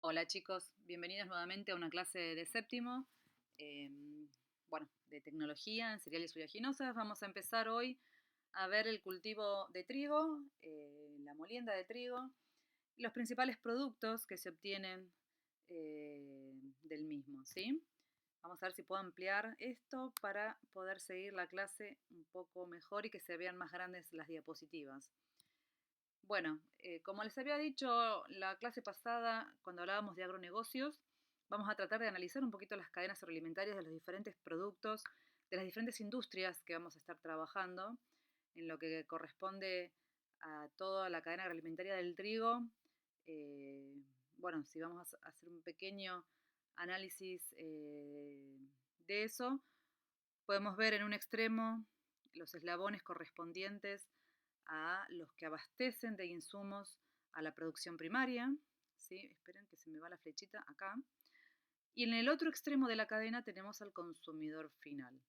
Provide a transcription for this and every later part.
Hola chicos, bienvenidos nuevamente a una clase de séptimo, de tecnología en cereales oleaginosas. Vamos a empezar hoy a ver el cultivo de trigo, la molienda de trigo, los principales productos que se obtienen del mismo, ¿sí? Vamos a ver si puedo ampliar esto para poder seguir la clase un poco mejor y que se vean más grandes las diapositivas. Bueno, como les había dicho la clase pasada, cuando hablábamos de agronegocios, vamos a tratar de analizar un poquito las cadenas agroalimentarias de los diferentes productos, de las diferentes industrias que vamos a estar trabajando, en lo que corresponde a toda la cadena agroalimentaria del trigo. Eh, si vamos a hacer un pequeño análisis de eso, podemos ver en un extremo los eslabones correspondientes a los que abastecen de insumos a la producción primaria. ¿Sí? Esperen que se me va la flechita acá. Y en el otro extremo de la cadena tenemos al consumidor final.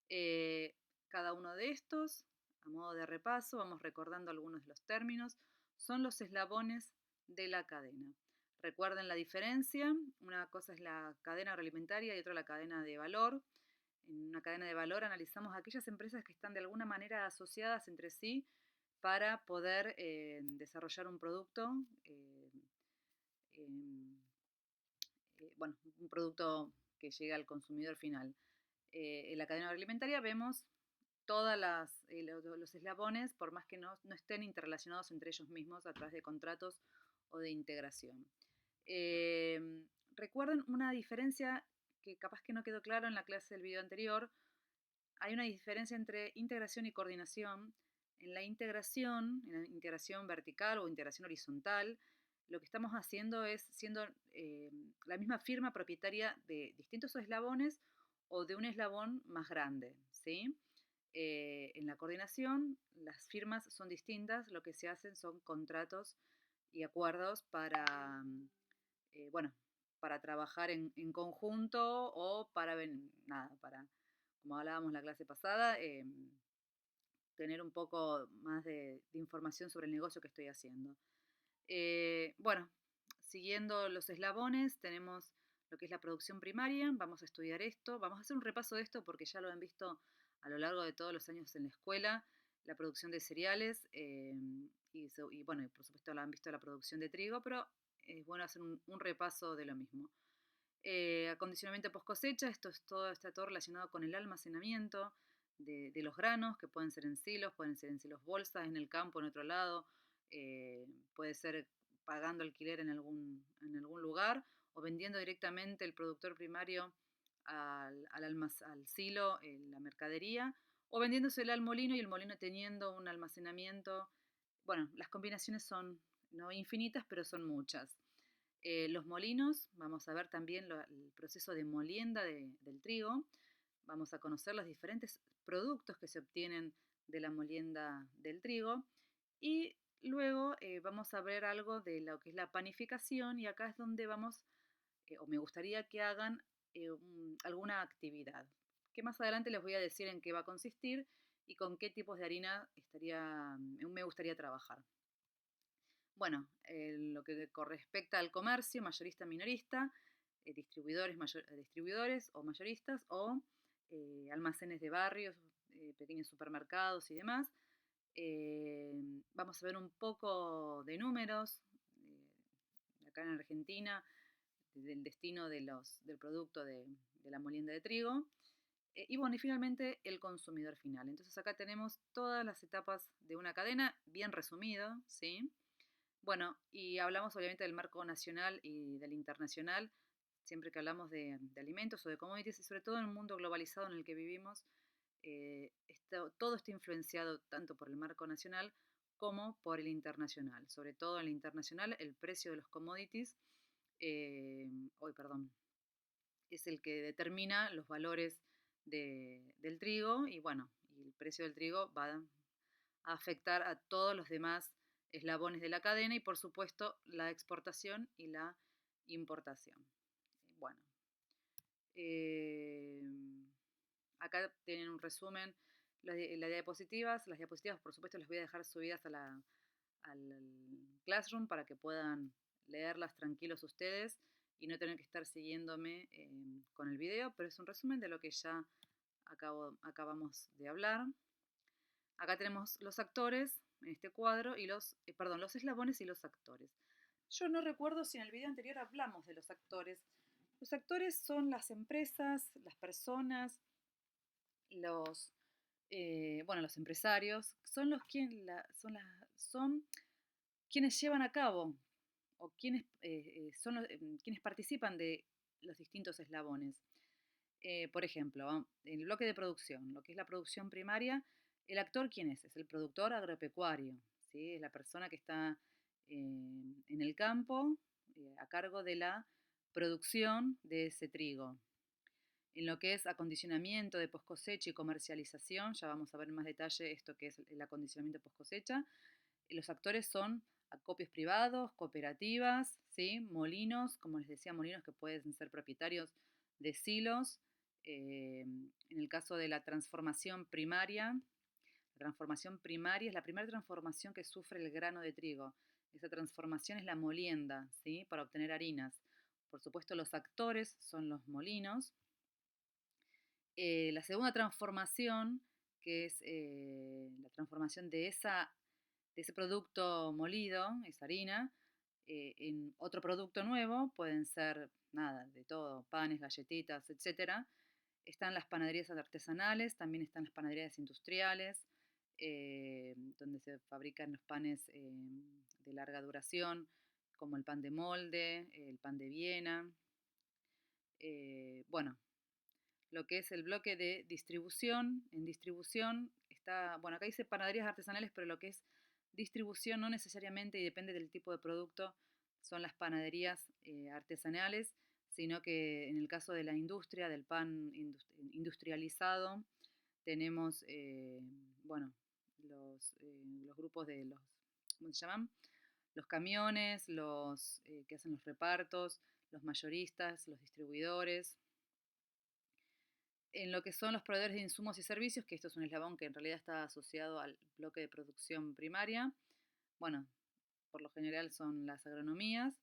Eh, Cada uno de estos, a modo de repaso, vamos recordando algunos de los términos, son los eslabones de la cadena. Recuerden la diferencia, una cosa es la cadena agroalimentaria y otra la cadena de valor. En una cadena de valor analizamos aquellas empresas que están de alguna manera asociadas entre sí para poder desarrollar un producto, em, un producto que llegue al consumidor final. En la cadena agroalimentaria vemos todos los eslabones, por más que no estén interrelacionados entre ellos mismos a través de contratos o de integración. Recuerden una diferencia que capaz que no quedó claro en la clase del video anterior. Hay una diferencia entre integración y coordinación. En la integración vertical o integración horizontal, lo que estamos haciendo es siendo la misma firma propietaria de distintos eslabones o de un eslabón más grande, ¿sí? En la coordinación, las firmas son distintas, lo que se hacen son contratos y acuerdos eh, bueno, para trabajar en conjunto o para, como hablábamos la clase pasada, tener un poco más de información sobre el negocio que estoy haciendo. Bueno, siguiendo los eslabones, tenemos lo que es la producción primaria. Vamos a estudiar esto, vamos a hacer un repaso de esto porque ya lo han visto a lo largo de todos los años en la escuela, la producción de cereales y por supuesto lo han visto la producción de trigo, pero es bueno hacer un repaso de lo mismo. Acondicionamiento post cosecha, está todo relacionado con el almacenamiento de los granos, que pueden ser en silos bolsas, en el campo, en otro lado, puede ser pagando alquiler en algún lugar o vendiendo directamente el productor primario al silo, la mercadería, o vendiéndosela al molino y el molino teniendo un almacenamiento. Bueno, las combinaciones son no infinitas, pero son muchas. Los molinos, vamos a ver también el proceso de molienda del trigo, vamos a conocer los diferentes productos que se obtienen de la molienda del trigo y luego vamos a ver algo de lo que es la panificación y acá es donde vamos, o me gustaría que hagan alguna actividad, que más adelante les voy a decir en qué va a consistir y con qué tipos de harina me gustaría trabajar. Bueno, lo que respecta al comercio, mayorista, minorista, distribuidores o mayoristas o almacenes de barrios, pequeños supermercados y demás. Vamos a ver un poco de números acá en Argentina, del destino del producto de la molienda de trigo. Y finalmente el consumidor final. Entonces acá tenemos todas las etapas de una cadena, bien resumido, ¿sí? Bueno, y hablamos obviamente del marco nacional y del internacional, siempre que hablamos de alimentos o de commodities, y sobre todo en un mundo globalizado en el que vivimos, todo está influenciado tanto por el marco nacional como por el internacional. Sobre todo en el internacional, el precio de los commodities, es el que determina los valores del trigo y el precio del trigo va a afectar a todos los demás eslabones de la cadena y por supuesto la exportación y la importación. Bueno, eh, acá tienen un resumen las diapositivas por supuesto las voy a dejar subidas al Classroom para que puedan leerlas tranquilos ustedes y no tener que estar siguiéndome con el video, pero es un resumen de lo que ya acabamos de hablar. Acá tenemos los actores en este cuadro y los eslabones y los actores. Yo no recuerdo si en el video anterior hablamos de los actores. Los actores son las empresas, las personas, los, los empresarios, son quienes llevan a cabo o quienes participan de los distintos eslabones. Por ejemplo, en el bloque de producción, lo que es la producción primaria, el actor, ¿quién es? Es el productor agropecuario, ¿sí? Es la persona que está en el campo a cargo de la producción de ese trigo. En lo que es acondicionamiento de post cosecha y comercialización, ya vamos a ver en más detalle esto que es el acondicionamiento post cosecha. Los actores son acopios privados, cooperativas, ¿sí? Molinos, como les decía, molinos que pueden ser propietarios de silos. En el caso de la transformación primaria es la primera transformación que sufre el grano de trigo. Esa transformación es la molienda, ¿sí? Para obtener harinas. Por supuesto, los actores son los molinos. La segunda transformación, que es la transformación de ese producto molido, esa harina, en otro producto nuevo, pueden ser nada, de todo, panes, galletitas, etc. Están las panaderías artesanales, también están las panaderías industriales, donde se fabrican los panes de larga duración, como el pan de molde, el pan de Viena. Bueno, lo que es el bloque de distribución. En distribución está, bueno, acá dice panaderías artesanales, pero lo que es distribución no necesariamente, y depende del tipo de producto, son las panaderías artesanales, sino que en el caso de la industria, del pan industrializado, tenemos, los grupos de los, ¿cómo se llaman? Los camiones, los que hacen los repartos, los mayoristas, los distribuidores. En lo que son los proveedores de insumos y servicios, que esto es un eslabón que en realidad está asociado al bloque de producción primaria, bueno, por lo general son las agronomías.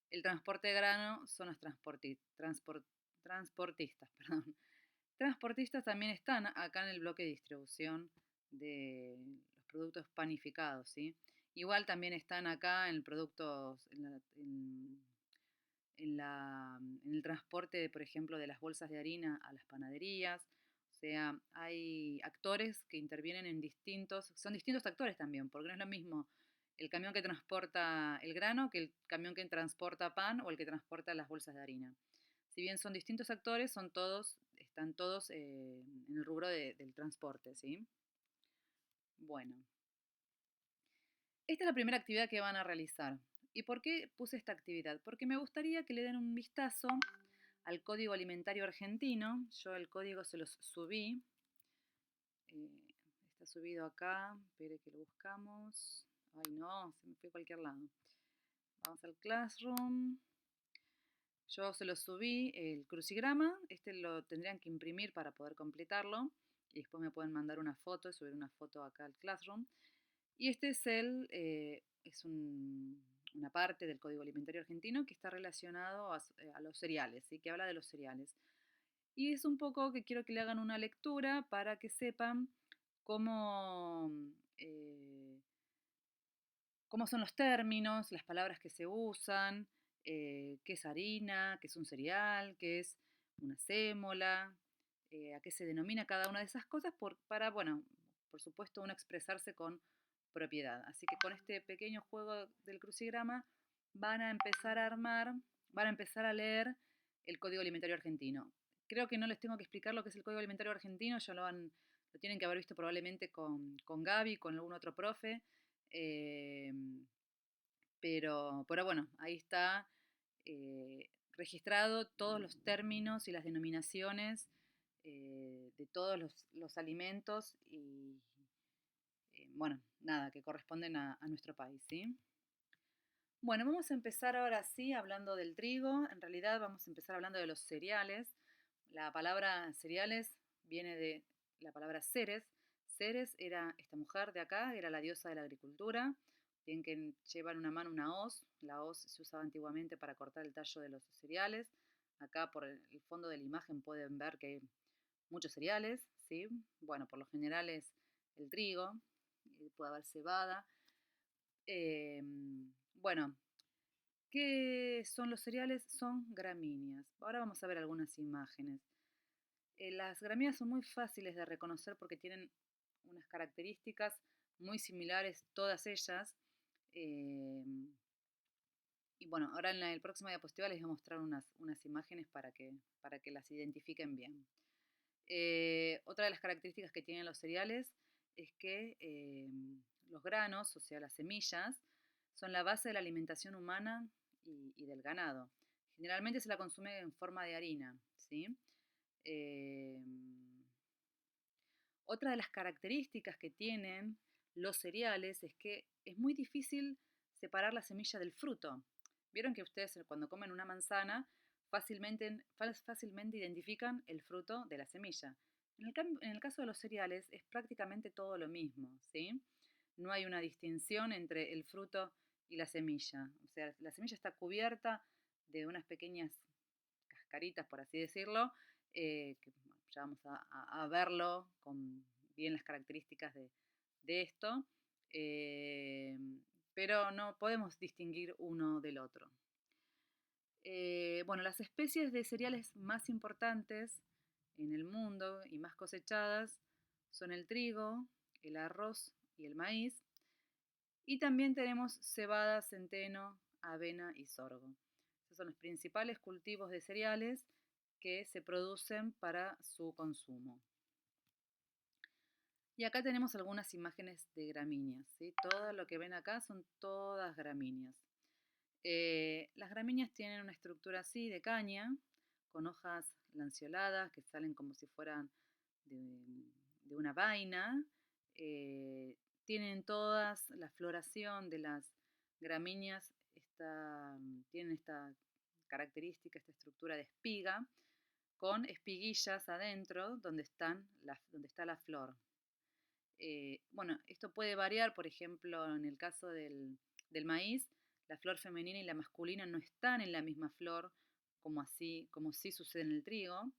El transporte de grano son los transportistas. Perdón. Transportistas también están acá en el bloque de distribución de los productos panificados, ¿sí? Igual también están acá en productos, en el transporte, por ejemplo, de las bolsas de harina a las panaderías. O sea, hay actores que intervienen son distintos actores también, porque no es lo mismo el camión que transporta el grano que el camión que transporta pan o el que transporta las bolsas de harina. Si bien son distintos actores, están todos en el rubro del transporte, ¿sí? Bueno, esta es la primera actividad que van a realizar. ¿Y por qué puse esta actividad? Porque me gustaría que le den un vistazo al Código Alimentario Argentino. Yo el código se los subí. Está subido acá. Espere que lo buscamos. Ay no, se me fue a cualquier lado. Vamos al Classroom. Yo se los subí el crucigrama. Este lo tendrían que imprimir para poder completarlo. Y después me pueden mandar una foto y subir una foto acá al Classroom. Y este es una parte del Código Alimentario Argentino que está relacionado a los cereales, ¿sí? Que habla de los cereales. Y es un poco que quiero que le hagan una lectura para que sepan cómo, cómo son los términos, las palabras que se usan, qué es harina, qué es un cereal, qué es una sémola, a qué se denomina cada una de esas cosas para, bueno, por supuesto, uno expresarse con propiedad. Así que con este pequeño juego del crucigrama van a empezar a van a empezar a leer el Código Alimentario Argentino. Creo que no les tengo que explicar lo que es el Código Alimentario Argentino, ya lo tienen que haber visto probablemente con Gaby, con algún otro profe. Eh, pero bueno, ahí está registrado todos los términos y las denominaciones de todos los alimentos y, bueno, nada, que corresponden a nuestro país, ¿sí? Bueno, vamos a empezar ahora sí hablando del trigo. En realidad vamos a empezar hablando de los cereales. La palabra cereales viene de la palabra Ceres. Ceres era esta mujer de acá, era la diosa de la agricultura. bien que llevan una mano una hoz. La hoz se usaba antiguamente para cortar el tallo de los cereales. Acá por el fondo de la imagen pueden ver que hay muchos cereales, ¿sí? Bueno, por lo general es el trigo, puede haber cebada. Bueno, ¿qué son los cereales? Son gramíneas. Ahora vamos a ver algunas imágenes. Las gramíneas son muy fáciles de reconocer porque tienen unas características muy similares, todas ellas. Eh, y bueno, ahora en la próxima diapositiva les voy a mostrar unas imágenes para que las identifiquen bien. Otra de las características que tienen los cereales es que los granos, o sea, las semillas, son la base de la alimentación humana y del ganado. Generalmente se la consume en forma de harina, ¿sí? Eh, Otra de las características que tienen los cereales es que es muy difícil separar la semilla del fruto. Vieron que ustedes cuando comen una manzana fácilmente identifican el fruto de la semilla. En el caso de los cereales es prácticamente todo lo mismo, ¿sí? No hay una distinción entre el fruto y la semilla. O sea, la semilla está cubierta de unas pequeñas cascaritas, por así decirlo, que ya vamos a verlo con bien las características de esto, eh, pero no podemos distinguir uno del otro. Bueno, las especies de cereales más importantes en el mundo y más cosechadas son el trigo, el arroz y el maíz. Y también tenemos cebada, centeno, avena y sorgo. Esos son los principales cultivos de cereales que se producen para su consumo. Y acá tenemos algunas imágenes de gramíneas, ¿sí? Todo lo que ven acá son todas gramíneas. Las gramíneas tienen una estructura así de caña, con hojas lanceoladas que salen como si fueran de una vaina. Eh, Tienen todas la floración de las gramíneas, tienen esta característica, esta estructura de espiga, con espiguillas adentro donde está la flor. Bueno, esto puede variar, por ejemplo, en el caso del maíz, la flor femenina y la masculina no están en la misma flor, como sí sucede en el trigo.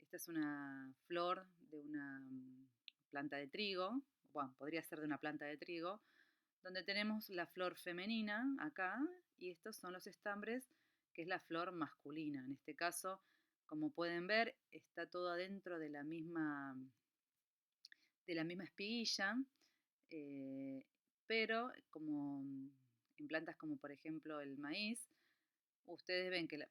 Esta es una flor de una planta de trigo, bueno, podría ser de una planta de trigo, donde tenemos la flor femenina acá y estos son los estambres, que es la flor masculina. En este caso, como pueden ver, está todo adentro de la misma espiguilla, eh, pero como en plantas como por ejemplo el maíz, ustedes ven que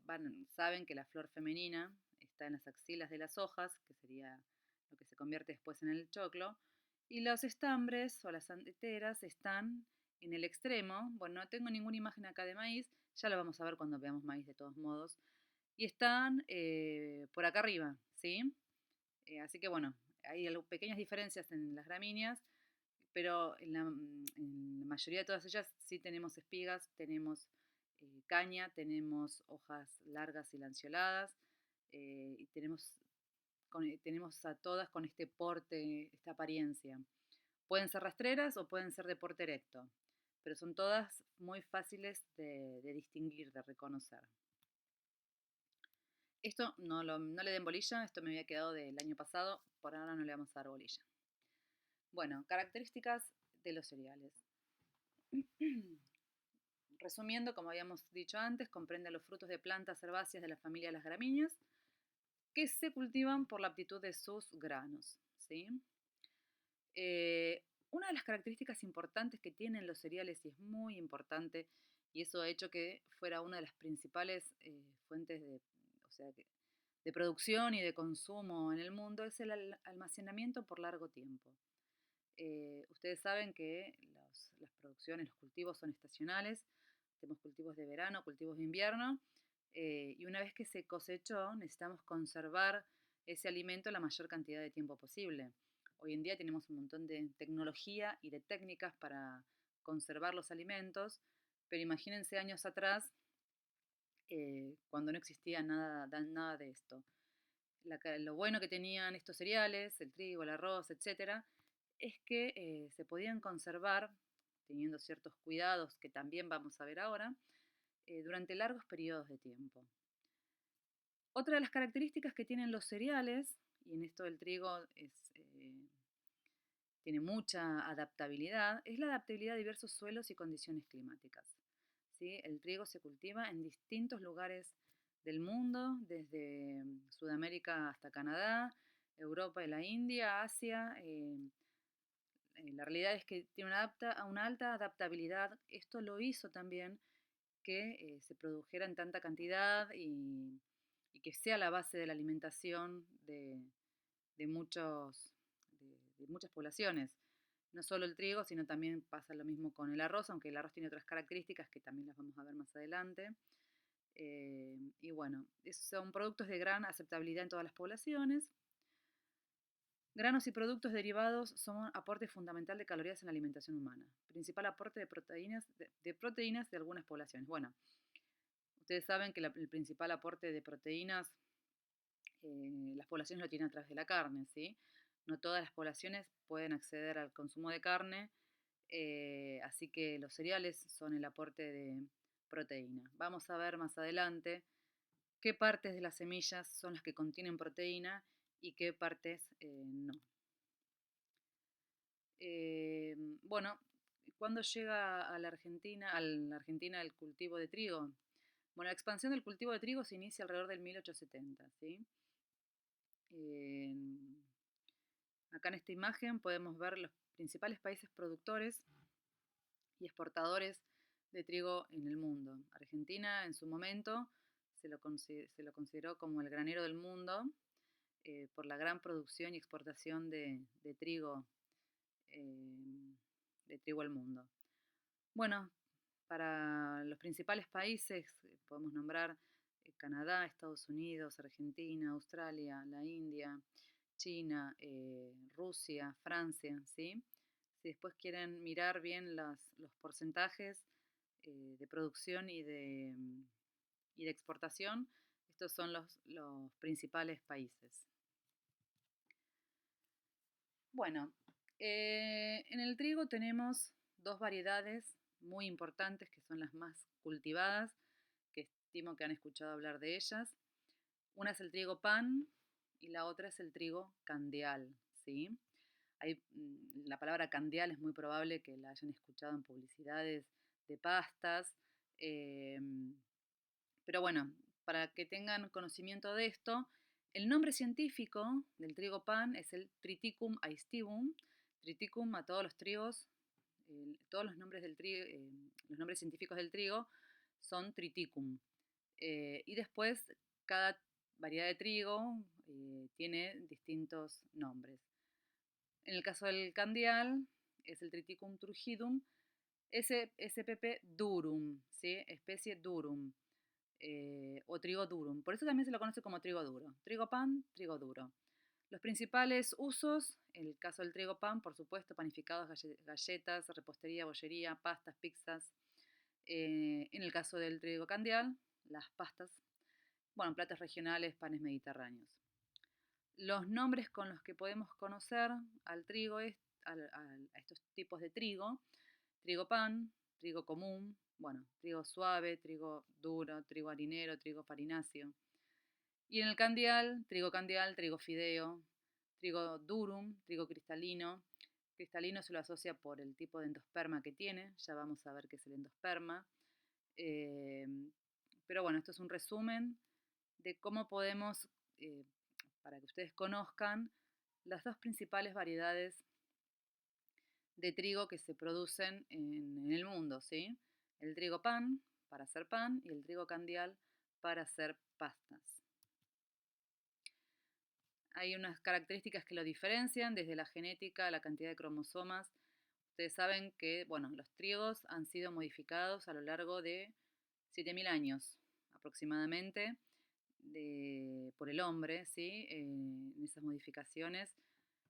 saben que la flor femenina está en las axilas de las hojas, que sería lo que se convierte después en el choclo, y los estambres o las anteras están en el extremo. Bueno, no tengo ninguna imagen acá de maíz, ya lo vamos a ver cuando veamos maíz de todos modos, y están por acá arriba, ¿sí? Así que bueno, hay pequeñas diferencias en las gramíneas, pero en la mayoría de todas ellas sí tenemos espigas, tenemos caña, tenemos hojas largas y lanceoladas, y tenemos a todas con este porte, esta apariencia. Pueden ser rastreras o pueden ser de porte erecto, pero son todas muy fáciles de distinguir, de reconocer. Esto no le den bolilla, esto me había quedado del año pasado, por ahora no le vamos a dar bolilla. Bueno, características de los cereales. Resumiendo, como habíamos dicho antes, comprende los frutos de plantas herbáceas de la familia de las gramíneas que se cultivan por la aptitud de sus granos, ¿sí? Una de las características importantes que tienen los cereales, y es muy importante, y eso ha hecho que fuera una de las principales fuentes o sea, de producción y de consumo en el mundo, es el almacenamiento por largo tiempo. Ustedes saben que las producciones, los cultivos son estacionales, tenemos cultivos de verano, cultivos de invierno, y una vez que se cosechó necesitamos conservar ese alimento la mayor cantidad de tiempo posible. Hoy en día tenemos un montón de tecnología y de técnicas para conservar los alimentos, pero imagínense años atrás, cuando no existía nada de esto. Lo bueno que tenían estos cereales, el trigo, el arroz, etcétera, es que se podían conservar teniendo ciertos cuidados que también vamos a ver ahora, durante largos periodos de tiempo. Otra de las características que tienen los cereales, y en esto el trigo tiene mucha adaptabilidad, es la adaptabilidad a diversos suelos y condiciones climáticas. ¿Sí? El trigo se cultiva en distintos lugares del mundo, desde Sudamérica hasta Canadá, Europa y la India, Asia. La realidad es que tiene una alta adaptabilidad. Esto lo hizo también que se produjera en tanta cantidad y que sea la base de la alimentación de muchas poblaciones. No solo el trigo, sino también pasa lo mismo con el arroz, aunque el arroz tiene otras características que también las vamos a ver más adelante. Y bueno, son productos de gran aceptabilidad en todas las poblaciones. Granos y productos derivados son aporte fundamental de calorías en la alimentación humana. Principal aporte de proteínas de algunas poblaciones. Bueno, ustedes saben que el principal aporte de proteínas las poblaciones lo tienen a través de la carne, ¿sí? No todas las poblaciones pueden acceder al consumo de carne, así que los cereales son el aporte de proteína. Vamos a ver más adelante qué partes de las semillas son las que contienen proteína y qué partes no. Bueno, ¿cuándo llega a la Argentina el cultivo de trigo? Bueno, la expansión del cultivo de trigo se inicia alrededor del 1870, ¿sí? Acá en esta imagen podemos ver los principales países productores y exportadores de trigo en el mundo. Argentina en su momento se lo consideró como el granero del mundo por la gran producción y exportación de trigo al mundo. Bueno, para los principales países podemos nombrar Canadá, Estados Unidos, Argentina, Australia, la India, China, Rusia, Francia, ¿sí? Si después quieren mirar bien los porcentajes de producción y de exportación, estos son los principales países. Bueno, en el trigo tenemos dos variedades muy importantes que son las más cultivadas, que estimo que han escuchado hablar de ellas. Una es el trigo pan y la otra es el trigo candial, ¿sí? La palabra candial es muy probable que la hayan escuchado en publicidades de pastas, pero bueno, para que tengan conocimiento de esto, el nombre científico del trigo pan es el Triticum aestivum. Triticum a todos los trigos, todos los nombres los nombres científicos del trigo son Triticum. Y después cada variedad de trigo tiene distintos nombres. En el caso del candial es el Triticum turgidum, SPP durum, ¿sí? Especie durum. O trigo durum. Por eso también se lo conoce como trigo duro. Trigo pan, trigo duro. Los principales usos, en el caso del trigo pan, por supuesto, panificados, galletas, repostería, bollería, pastas, pizzas. En el caso del trigo candial, las pastas. Bueno, platos regionales, panes mediterráneos. Los nombres con los que podemos conocer al trigo a estos tipos de trigo: trigo pan, trigo común, bueno, trigo suave, trigo duro, trigo harinero, trigo farináceo. Y en el candial, trigo fideo, trigo durum, trigo cristalino. Cristalino se lo asocia por el tipo de endosperma que tiene, ya vamos a ver qué es el endosperma. Pero bueno, esto es un resumen de cómo podemos, para que ustedes conozcan, las dos principales variedades de trigo que se producen en el mundo, ¿sí? El trigo pan para hacer pan y el trigo candial para hacer pastas. Hay unas características que lo diferencian, desde la genética a la cantidad de cromosomas. Ustedes saben que, bueno, los trigos han sido modificados a lo largo de 7.000 años aproximadamente por el hombre, ¿sí? En esas modificaciones.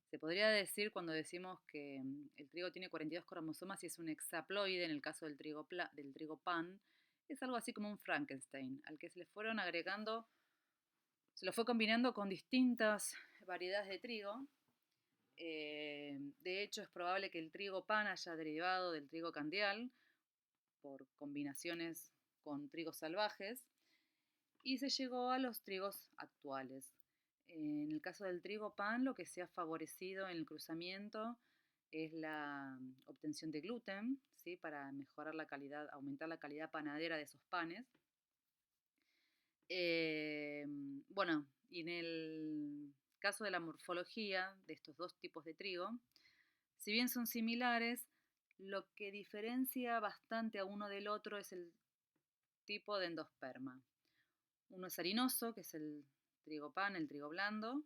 Se podría decir, cuando decimos que el trigo tiene 42 cromosomas y es un hexaploide, en el caso del trigo pan, es algo así como un Frankenstein, al que se le fueron agregando, se lo fue combinando con distintas variedades de trigo De hecho, es probable que el trigo pan haya derivado del trigo candial por combinaciones con trigos salvajes y se llegó a los trigos actuales. En el caso del trigo pan, lo que se ha favorecido en el cruzamiento es la obtención de gluten, ¿sí? Para mejorar la calidad, aumentar la calidad panadera de esos panes. Bueno, y en el caso de la morfología de estos dos tipos de trigo, si bien son similares, lo que diferencia bastante a uno del otro es el tipo de endosperma. Uno es harinoso, que es el trigo pan, el trigo blando,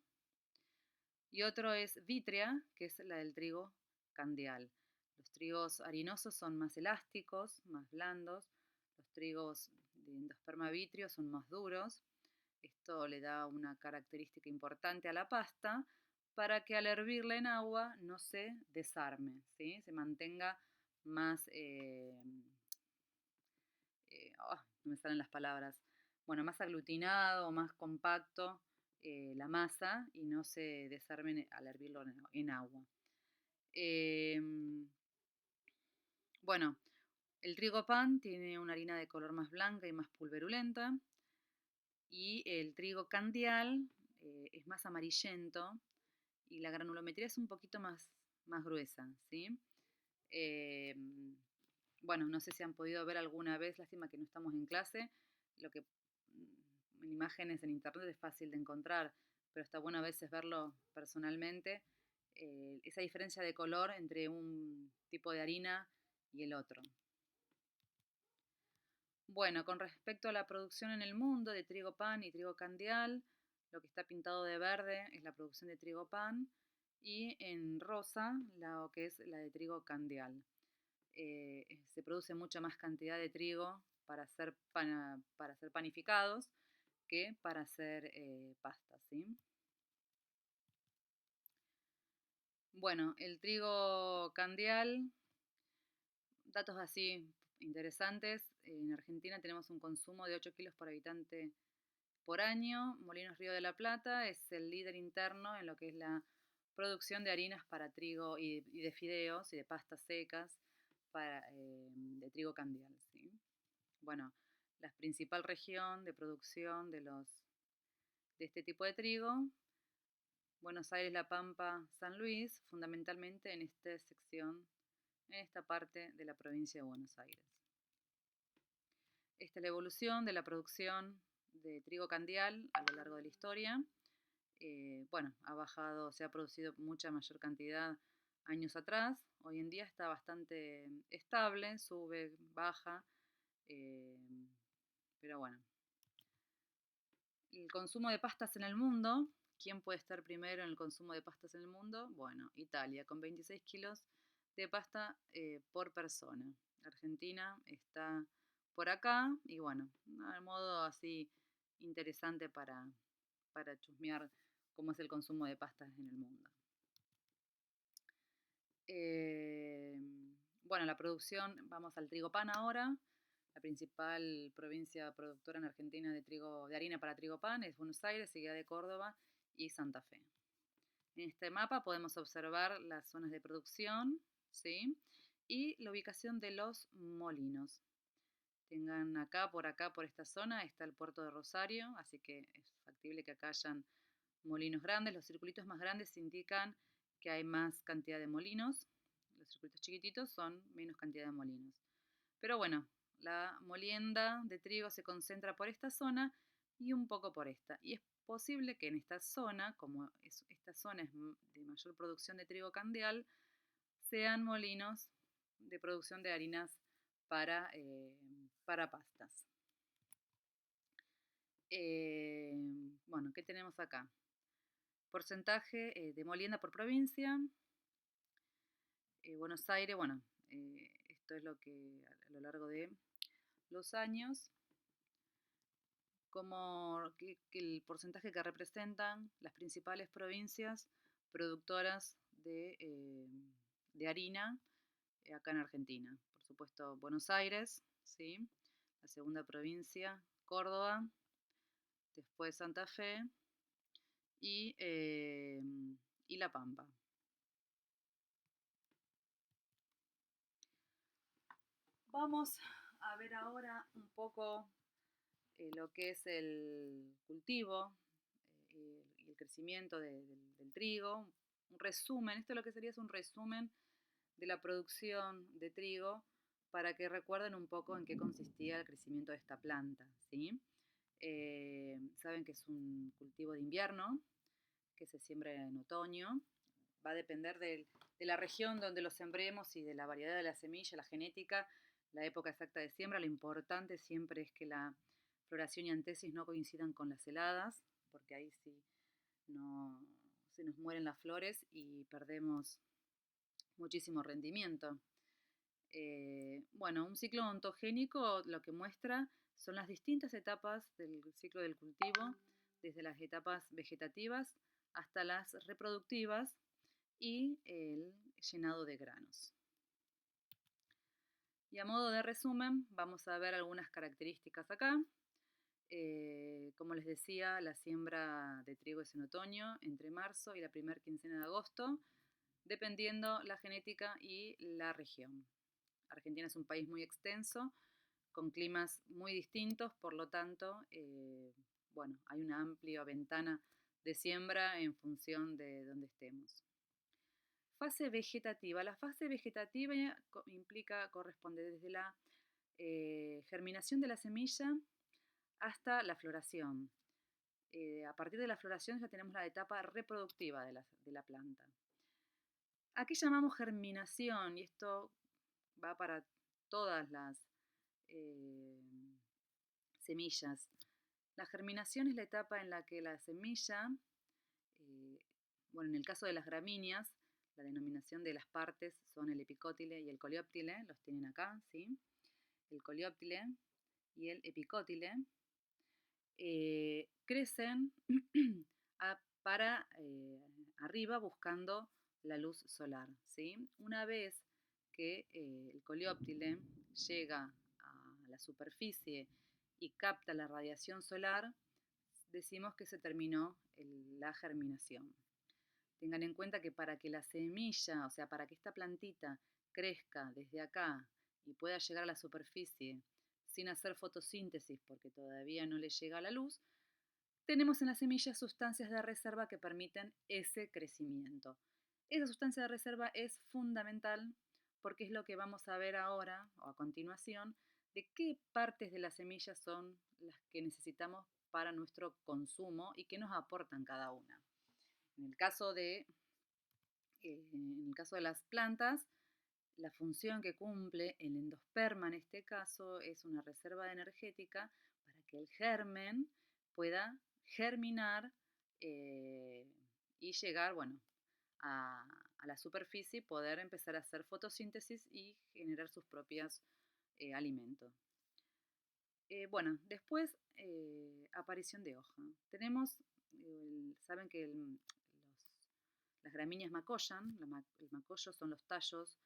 y otro es vítrea, que es la del trigo candial. Los trigos harinosos son más elásticos, más blandos, los trigos de endosperma vítreo son más duros. Esto le da una característica importante a la pasta para que al hervirla en agua no se desarme, ¿sí? Se mantenga más, no me salen las palabras, bueno, más aglutinado, más compacto la masa y no se desarme al hervirlo en agua. Eh, bueno, el trigo pan tiene una harina de color más blanca y más pulverulenta y el trigo candial es más amarillento y la granulometría es un poquito más gruesa, ¿sí? Eh, bueno, no sé si han podido ver alguna vez, lástima que no estamos en clase, lo que en imágenes en internet es fácil de encontrar, pero está bueno a veces verlo personalmente, esa diferencia de color entre un tipo de harina y el otro. Bueno, con respecto a la producción en el mundo de trigo pan y trigo candial, lo que está pintado de verde es la producción de trigo pan y en rosa lo que es la de trigo candial. Se produce mucha más cantidad de trigo para hacer panificados que para hacer pastas, ¿sí? Bueno, el trigo candial, datos así interesantes. En Argentina tenemos un consumo de 8 kilos por habitante por año. Molinos Río de la Plata es el líder interno en lo que es la producción de harinas para trigo y de fideos y de pastas secas de trigo candial, ¿sí? Bueno, la principal región de producción de este tipo de trigo, Buenos Aires, La Pampa, San Luis, fundamentalmente en esta sección, en esta parte de la provincia de Buenos Aires. Esta es la evolución de la producción de trigo candial a lo largo de la historia. Bueno, ha bajado, se ha producido mucha mayor cantidad años atrás. Hoy en día está bastante estable, sube, baja, eh, pero bueno. El consumo de pastas en el mundo. ¿Quién puede estar primero en el consumo de pastas en el mundo? Bueno, Italia, con 26 kilos de pasta por persona. Argentina está por acá y bueno, de modo así interesante para chusmear cómo es el consumo de pastas en el mundo. Eh, bueno, la producción, vamos al trigo pan ahora. La principal provincia productora en Argentina de harina para trigo pan es Buenos Aires, seguida de Córdoba y Santa Fe. En este mapa podemos observar las zonas de producción, ¿sí? Y la ubicación de los molinos. Tengan acá, por esta zona, está el puerto de Rosario, así que es factible que acá hayan molinos grandes. Los circulitos más grandes indican que hay más cantidad de molinos. Los circuitos chiquititos son menos cantidad de molinos. Pero bueno, la molienda de trigo se concentra por esta zona y un poco por esta. Y es posible que en esta zona, como esta zona es de mayor producción de trigo candial, sean molinos de producción de harinas para pastas. Bueno, ¿qué tenemos acá? Porcentaje de molienda por provincia. Buenos Aires, bueno, esto es lo que a lo largo de los años, como que el porcentaje que representan las principales provincias productoras de harina acá en Argentina. Por supuesto, Buenos Aires, ¿sí? La segunda provincia, Córdoba, después Santa Fe y La Pampa. Vamos a ver ahora un poco lo que es el cultivo y el crecimiento del trigo. Un resumen, esto lo que sería es un resumen de la producción de trigo para que recuerden un poco en qué consistía el crecimiento de esta planta, ¿sí? Saben que es un cultivo de invierno, que se siembra en otoño. Va a depender de la región donde lo sembremos y de la variedad de la semilla, la genética, la época exacta de siembra. Lo importante siempre es que la floración y antesis no coincidan con las heladas, porque ahí sí no, se nos mueren las flores y perdemos muchísimo rendimiento. Bueno, un ciclo ontogénico lo que muestra son las distintas etapas del ciclo del cultivo, desde las etapas vegetativas hasta las reproductivas y el llenado de granos. Y a modo de resumen, vamos a ver algunas características acá. Como les decía, la siembra de trigo es en otoño, entre marzo y la primera quincena de agosto, dependiendo la genética y la región. Argentina es un país muy extenso, con climas muy distintos, por lo tanto, bueno, hay una amplia ventana de siembra en función de donde estemos. Fase vegetativa. La fase vegetativa implica, corresponde desde la germinación de la semilla hasta la floración. A partir de la floración ya tenemos la etapa reproductiva de la planta. ¿A qué llamamos germinación? Y esto va para todas las semillas. La germinación es la etapa en la que la semilla, eh, bueno, en el caso de las gramíneas, la denominación de las partes son el epicótile y el coleóptile, los tienen acá, ¿sí? El coleóptile y el epicótile crecen para arriba buscando la luz solar, ¿sí? Una vez que el coleóptile llega a la superficie y capta la radiación solar, decimos que se terminó la germinación. Tengan en cuenta que para que la semilla, o sea, para que esta plantita crezca desde acá y pueda llegar a la superficie sin hacer fotosíntesis porque todavía no le llega la luz, tenemos en la semilla sustancias de reserva que permiten ese crecimiento. Esa sustancia de reserva es fundamental porque es lo que vamos a ver ahora o a continuación de qué partes de la semilla son las que necesitamos para nuestro consumo y qué nos aportan cada una. En el caso de las plantas, la función que cumple el endosperma en este caso es una reserva energética para que el germen pueda germinar y llegar, bueno, a la superficie y poder empezar a hacer fotosíntesis y generar sus propios alimentos. Bueno, después aparición de hoja. Tenemos, saben que las gramíneas macollan, el macollo son los tallos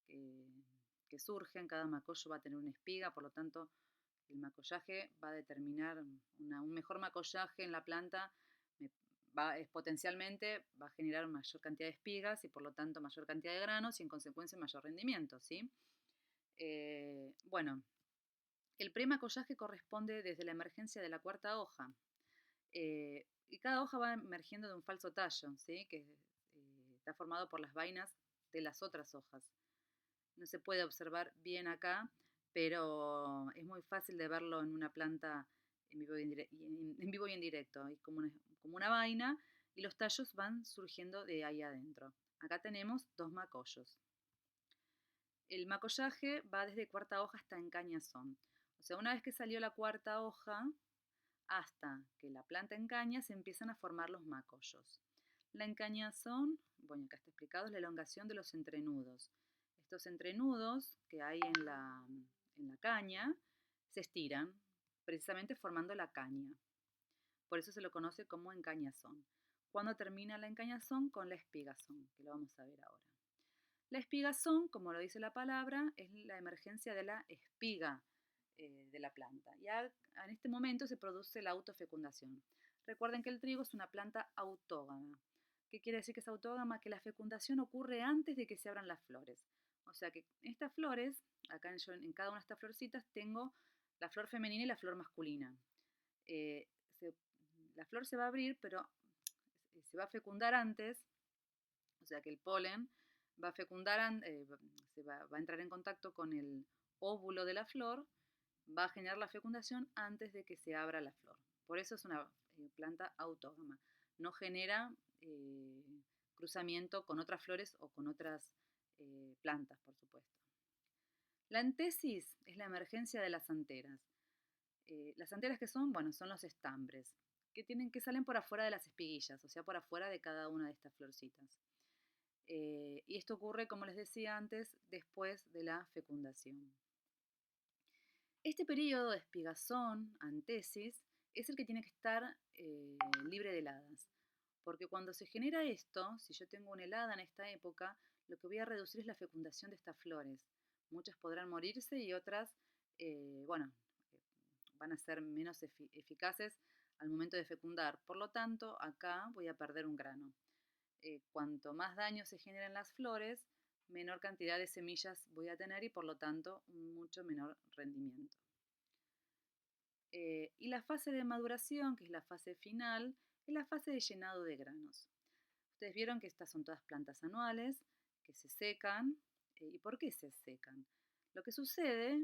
que surgen, cada macollo va a tener una espiga, por lo tanto el macollaje va a determinar un mejor macollaje en la planta, potencialmente va a generar mayor cantidad de espigas y por lo tanto mayor cantidad de granos y en consecuencia mayor rendimiento, ¿sí? Bueno, el premacollaje corresponde desde la emergencia de la cuarta hoja y cada hoja va emergiendo de un falso tallo, ¿sí? Que está formado por las vainas de las otras hojas. No se puede observar bien acá, pero es muy fácil de verlo en una planta en vivo y en directo. Es como una vaina y los tallos van surgiendo de ahí adentro. Acá tenemos dos macollos. El macollaje va desde cuarta hoja hasta encañazón. O sea, una vez que salió la cuarta hoja, hasta que la planta encaña, se empiezan a formar los macollos. La encañazón, bueno, acá está explicado, es la elongación de los entrenudos. Estos entrenudos que hay en la caña se estiran, precisamente formando la caña. Por eso se lo conoce como encañazón. Cuando termina la encañazón con la espigazón, que lo vamos a ver ahora. La espigazón, como lo dice la palabra, es la emergencia de la espiga de la planta. Ya en este momento se produce la autofecundación. Recuerden que el trigo es una planta autógama. ¿Qué quiere decir que es autógama? Que la fecundación ocurre antes de que se abran las flores. O sea que estas flores acá en cada una de estas florcitas tengo la flor femenina y la flor masculina. Eh, se- la flor se va a abrir, pero se va a fecundar antes, o sea que el polen va a fecundar, va a entrar en contacto con el óvulo de la flor, va a generar la fecundación antes de que se abra la flor. Por eso es una planta autógama. No genera cruzamiento con otras flores o con otras plantas, por supuesto. La antesis es la emergencia de las anteras. Las anteras que son, bueno, son los estambres, que salen por afuera de las espiguillas, o sea, por afuera de cada una de estas florcitas. Y esto ocurre, como les decía antes, después de la fecundación. Este periodo de espigazón, antesis, es el que tiene que estar libre de heladas. Porque cuando se genera esto, si yo tengo una helada en esta época, lo que voy a reducir es la fecundación de estas flores. Muchas podrán morirse y otras, bueno, van a ser menos eficaces al momento de fecundar. Por lo tanto, acá voy a perder un grano. Cuanto más daño se genera en las flores, menor cantidad de semillas voy a tener y por lo tanto un mucho menor rendimiento. Y la fase de maduración, que es la fase final, es la fase de llenado de granos. Ustedes vieron que estas son todas plantas anuales que se secan. ¿Y por qué se secan? Lo que sucede,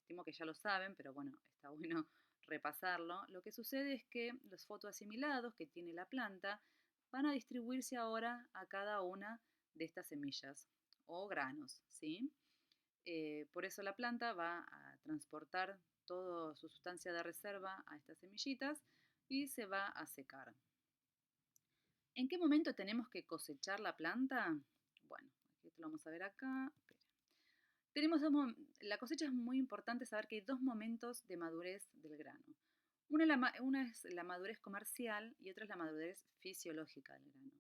estimo que ya lo saben, pero bueno, está bueno repasarlo. Lo que sucede es que los fotoasimilados que tiene la planta van a distribuirse ahora a cada una de estas semillas o granos, ¿sí? Por eso la planta va a transportar toda su sustancia de reserva a estas semillitas y se va a secar. ¿En qué momento tenemos que cosechar la planta? Bueno, esto lo vamos a ver acá. Tenemos la cosecha es muy importante saber que hay dos momentos de madurez del grano. Una es la madurez comercial y otra es la madurez fisiológica del grano.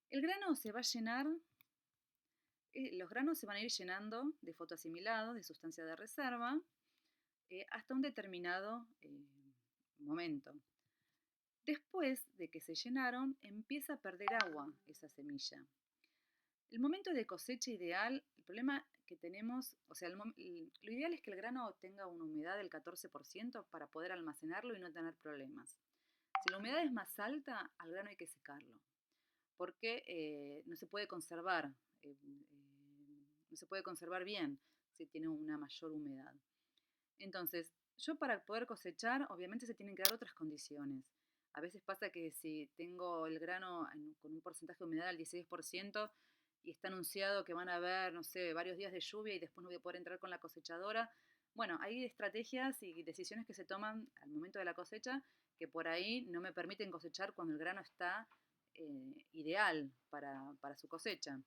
El grano se va a llenar, los granos se van a ir llenando de fotoasimilados, de sustancia de reserva, hasta un determinado momento. Después de que se llenaron, empieza a perder agua esa semilla. El momento de cosecha ideal, el problema que tenemos, o sea, lo ideal es que el grano tenga una humedad del 14% para poder almacenarlo y no tener problemas. Si la humedad es más alta, al grano hay que secarlo, porque no se puede conservar, no se puede conservar bien si tiene una mayor humedad. Entonces, yo para poder cosechar, obviamente se tienen que dar otras condiciones. A veces pasa que si tengo el grano con un porcentaje de humedad del 16% y está anunciado que van a haber, no sé, varios días de lluvia y después no voy a poder entrar con la cosechadora, bueno, hay estrategias y decisiones que se toman al momento de la cosecha que por ahí no me permiten cosechar cuando el grano está ideal para su cosecha.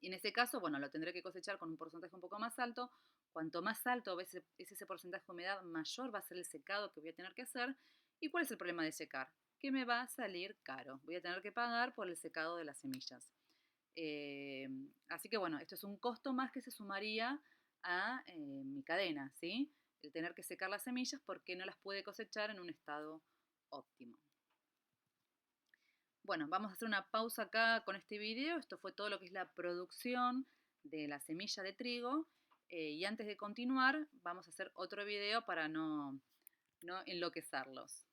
Y en ese caso, bueno, lo tendré que cosechar con un porcentaje un poco más alto. Cuanto más alto es ese porcentaje de humedad, mayor va a ser el secado que voy a tener que hacer. ¿Y cuál es el problema de secar? Que me va a salir caro. Voy a tener que pagar por el secado de las semillas. Así que bueno, esto es un costo más que se sumaría a mi cadena, ¿sí? El tener que secar las semillas porque no las puede cosechar en un estado óptimo. Bueno, vamos a hacer una pausa acá con este video. Esto fue todo lo que es la producción de la semilla de trigo. Y antes de continuar, vamos a hacer otro video para no enloquecerlos.